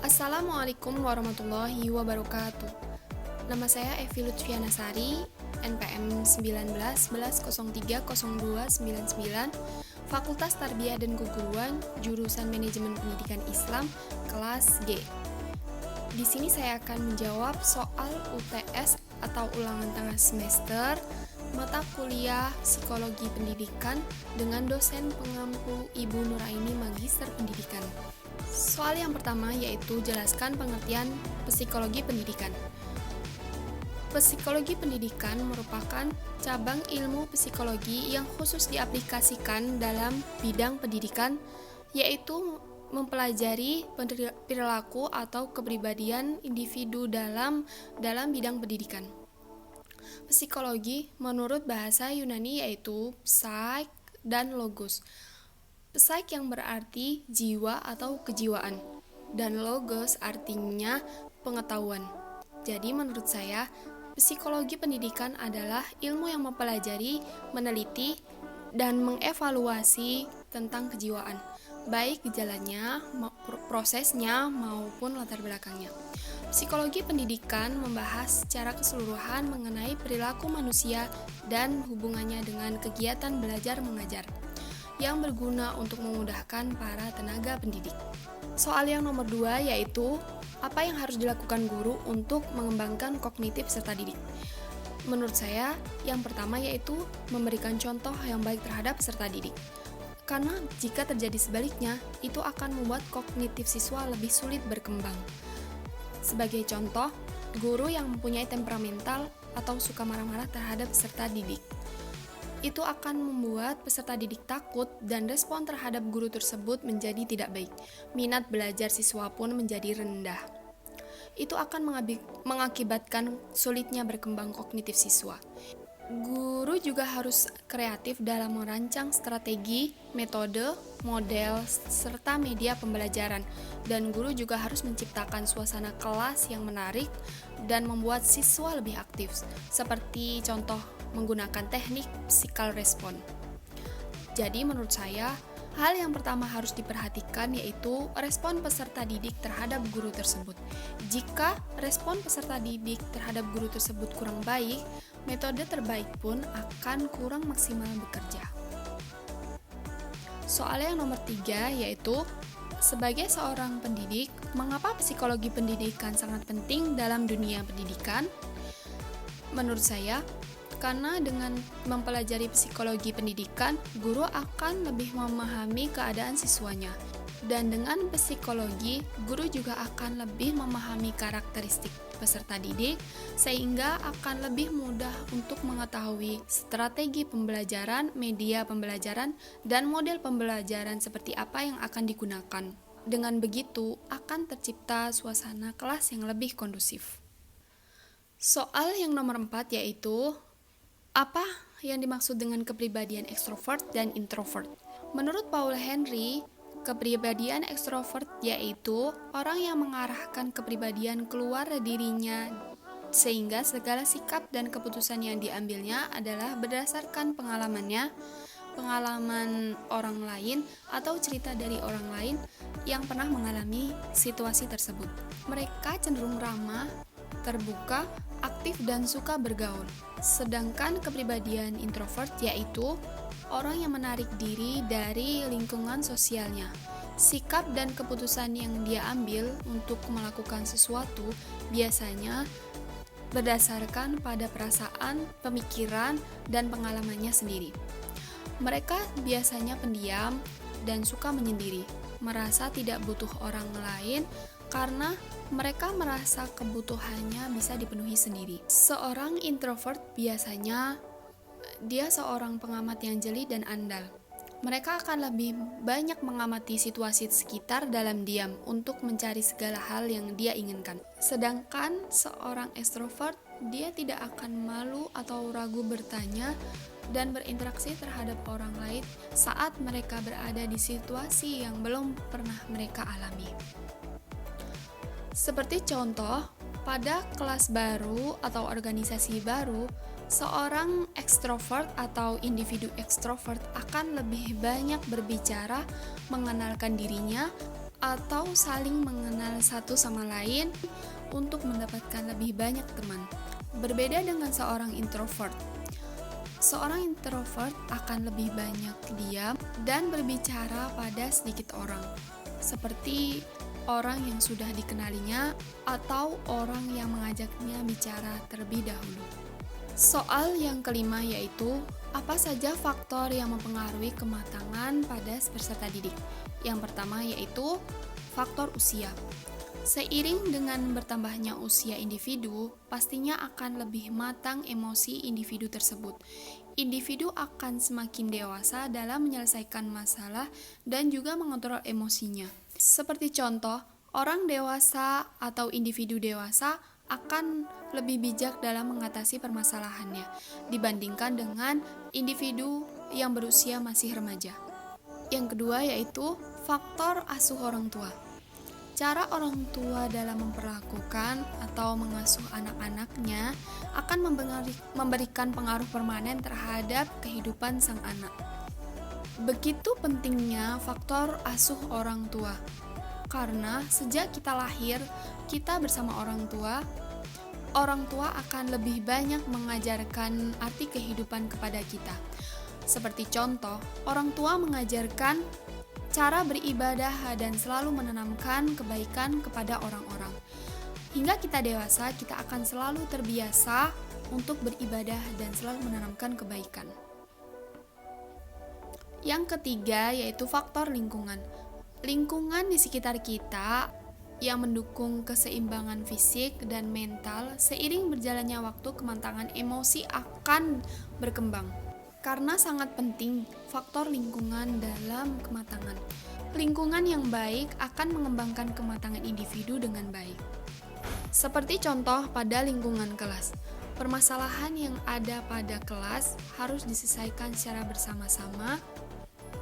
Assalamualaikum warahmatullahi wabarakatuh. Nama saya Evi Lutfiana Sari, NPM 19 11 03 02 99, Fakultas Tarbiyah dan Keguruan, jurusan Manajemen Pendidikan Islam, kelas G. Di sini saya akan menjawab soal UTS atau ulangan tengah semester mata kuliah Psikologi Pendidikan dengan dosen pengampu Ibu Nuraini Magister Pendidikan. Soal yang pertama yaitu jelaskan pengertian psikologi pendidikan. Psikologi pendidikan merupakan cabang ilmu psikologi yang khusus diaplikasikan dalam bidang pendidikan, yaitu mempelajari perilaku atau kepribadian individu dalam bidang pendidikan. Psikologi menurut bahasa Yunani yaitu psyche dan logos. Psyche yang berarti jiwa atau kejiwaan, dan logos artinya pengetahuan. Jadi menurut saya, psikologi pendidikan adalah ilmu yang mempelajari, meneliti, dan mengevaluasi tentang kejiwaan, baik gejalanya, prosesnya, maupun latar belakangnya. Psikologi pendidikan membahas secara keseluruhan mengenai perilaku manusia dan hubungannya dengan kegiatan belajar mengajar yang berguna untuk memudahkan para tenaga pendidik. Soal yang nomor 2 yaitu apa yang harus dilakukan guru untuk mengembangkan kognitif peserta didik. Menurut saya, yang pertama yaitu memberikan contoh yang baik terhadap peserta didik. Karena jika terjadi sebaliknya, itu akan membuat kognitif siswa lebih sulit berkembang. Sebagai contoh, guru yang mempunyai temperamental atau suka marah-marah terhadap peserta didik, itu akan membuat peserta didik takut dan respon terhadap guru tersebut menjadi tidak baik. Minat belajar siswa pun menjadi rendah. Itu akan mengakibatkan sulitnya berkembang kognitif siswa. Guru juga harus kreatif dalam merancang strategi, metode, model, serta media pembelajaran. Dan guru juga harus menciptakan suasana kelas yang menarik dan membuat siswa lebih aktif, seperti contoh menggunakan teknik psikal respon. Jadi menurut saya, hal yang pertama harus diperhatikan yaitu respon peserta didik terhadap guru tersebut. Jika respon peserta didik terhadap guru tersebut kurang baik, metode terbaik pun akan kurang maksimal bekerja. Soal yang nomor 3 yaitu sebagai seorang pendidik, mengapa psikologi pendidikan sangat penting dalam dunia pendidikan? Menurut saya, karena dengan mempelajari psikologi pendidikan, guru akan lebih memahami keadaan siswanya. Dan dengan psikologi, guru juga akan lebih memahami karakteristik peserta didik, sehingga akan lebih mudah untuk mengetahui strategi pembelajaran, media pembelajaran, dan model pembelajaran seperti apa yang akan digunakan. Dengan begitu, akan tercipta suasana kelas yang lebih kondusif. Soal yang nomor 4 yaitu apa yang dimaksud dengan kepribadian ekstrovert dan introvert? Menurut Paul Henry, kepribadian ekstrovert yaitu orang yang mengarahkan kepribadian keluar dari dirinya sehingga segala sikap dan keputusan yang diambilnya adalah berdasarkan pengalaman orang lain atau cerita dari orang lain yang pernah mengalami situasi tersebut. Mereka cenderung ramah, terbuka, aktif, dan suka bergaul. Sedangkan kepribadian introvert yaitu orang yang menarik diri dari lingkungan sosialnya. Sikap dan keputusan yang dia ambil untuk melakukan sesuatu biasanya berdasarkan pada perasaan, pemikiran, dan pengalamannya sendiri. Mereka biasanya pendiam dan suka menyendiri, merasa tidak butuh orang lain karena mereka merasa kebutuhannya bisa dipenuhi sendiri. Seorang introvert biasanya dia seorang pengamat yang jeli dan andal. Mereka akan lebih banyak mengamati situasi sekitar dalam diam untuk mencari segala hal yang dia inginkan. Sedangkan seorang ekstrovert, dia tidak akan malu atau ragu bertanya dan berinteraksi terhadap orang lain saat mereka berada di situasi yang belum pernah mereka alami. Seperti contoh, pada kelas baru atau organisasi baru, seorang ekstrovert atau individu ekstrovert akan lebih banyak berbicara, mengenalkan dirinya, atau saling mengenal satu sama lain untuk mendapatkan lebih banyak teman. Berbeda dengan seorang introvert. Seorang introvert akan lebih banyak diam dan berbicara pada sedikit orang, seperti orang yang sudah dikenalinya atau orang yang mengajaknya bicara terlebih dahulu. Soal yang kelima yaitu, apa saja faktor yang mempengaruhi kematangan pada peserta didik? Yang pertama yaitu faktor usia. Seiring dengan bertambahnya usia individu, pastinya akan lebih matang emosi individu tersebut. Individu akan semakin dewasa dalam menyelesaikan masalah dan juga mengontrol emosinya. Seperti contoh, orang dewasa atau individu dewasa akan lebih bijak dalam mengatasi permasalahannya dibandingkan dengan individu yang berusia masih remaja. Yang kedua yaitu faktor asuh orang tua. Cara orang tua dalam memperlakukan atau mengasuh anak-anaknya akan memberikan pengaruh permanen terhadap kehidupan sang anak. Begitu pentingnya faktor asuh orang tua. Karena sejak kita lahir, kita bersama orang tua akan lebih banyak mengajarkan arti kehidupan kepada kita. Seperti contoh, orang tua mengajarkan cara beribadah dan selalu menanamkan kebaikan kepada orang-orang. Hingga kita dewasa, kita akan selalu terbiasa untuk beribadah dan selalu menanamkan kebaikan. Yang ketiga yaitu faktor lingkungan. Lingkungan di sekitar kita yang mendukung keseimbangan fisik dan mental. Seiring berjalannya waktu, kematangan emosi akan berkembang. Karena sangat penting faktor lingkungan dalam kematangan. Lingkungan yang baik akan mengembangkan kematangan individu dengan baik. Seperti contoh pada lingkungan kelas. Permasalahan yang ada pada kelas harus diselesaikan secara bersama-sama,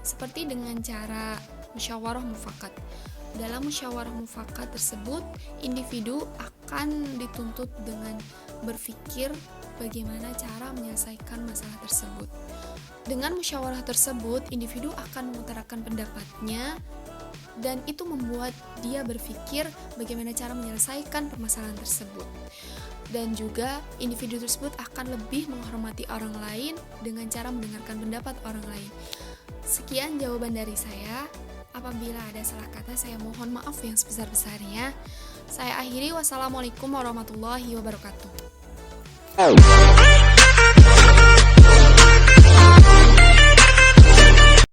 seperti dengan cara musyawarah mufakat. Dalam musyawarah mufakat tersebut, individu akan dituntut dengan berpikir bagaimana cara menyelesaikan masalah tersebut. Dengan musyawarah tersebut, individu akan mengutarakan pendapatnya dan itu membuat dia berpikir bagaimana cara menyelesaikan permasalahan tersebut. Dan juga individu tersebut akan lebih menghormati orang lain dengan cara mendengarkan pendapat orang lain. Sekian jawaban dari saya. Apabila ada salah kata, saya mohon maaf yang sebesar-besarnya. Saya akhiri, wassalamualaikum warahmatullahi wabarakatuh.